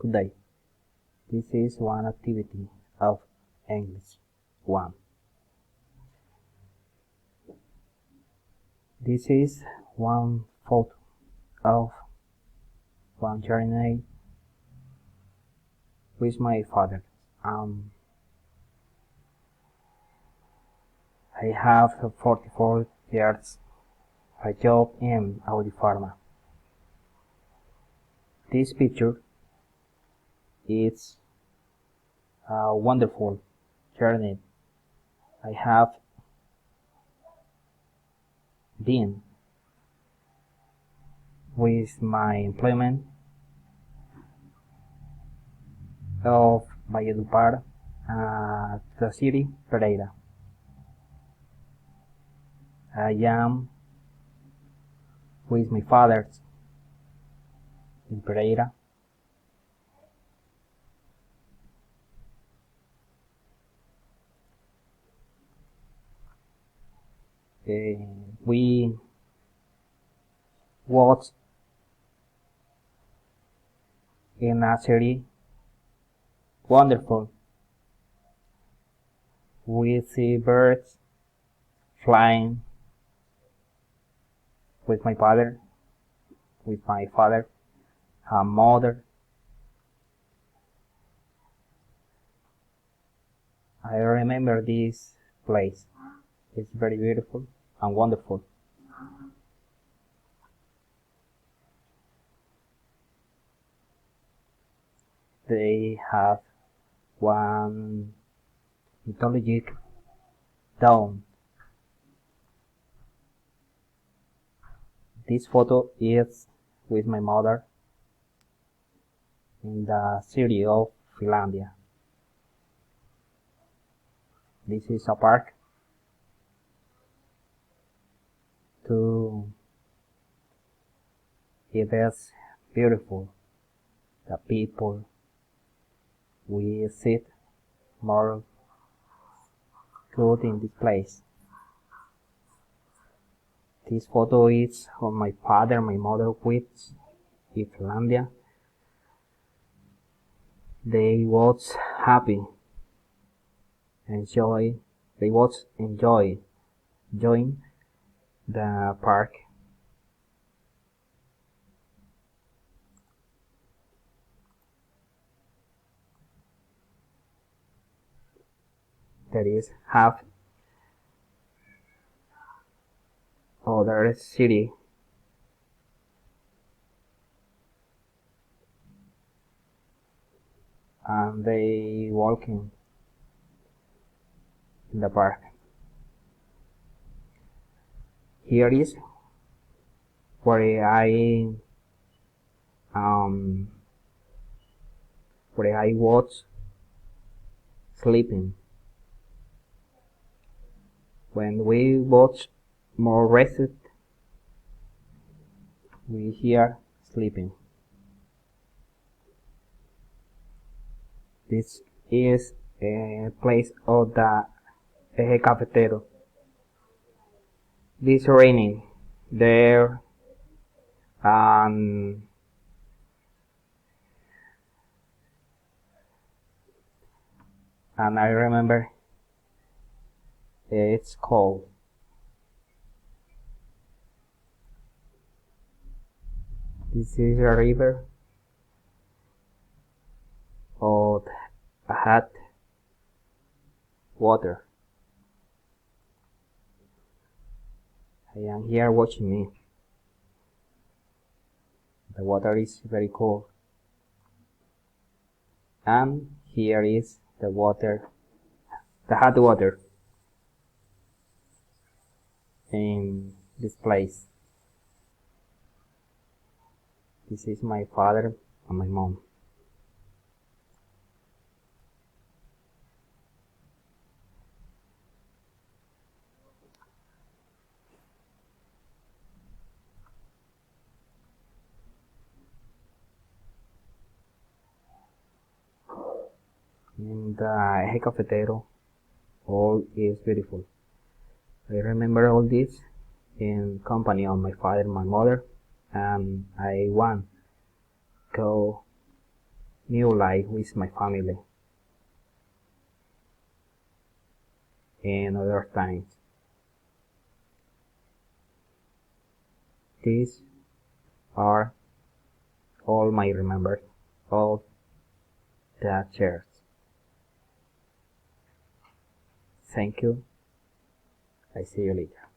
Good day. This is one activity of English 1. This is one photo of one journey with my father. I have 44 years, a job in Audi Pharma. This picture is a wonderful journey I have been with my employment of Valledupar at the city Pereira. I am with my father in Pereira. We was in a city wonderful. We see birds flying with my father, her mother. I remember this place. It's very beautiful and wonderful. They have one mythologic town. This photo is with my mother in the city of Finlandia. This is a park. It is beautiful. The people we sit more good in this place. This photo is of my father, my mother with in Finlandia. They was happy, enjoying the park. That is have other city and they walking in the park. Here is where I was sleeping. When we was more rested, we here sleeping. This is a place of the Eje Cafetero. This raining there and I remember it's cold. This is a river of hot water. I am here watching me. The water is very cold. And here is the water, the hot water in this place. This is my father and my mom. In the Eje Cafetero, all is beautiful. I remember all this in company of my father and my mother, and I want go new life with my family. And other times. These are all my remembers, all the chairs. Thank you. I see you later.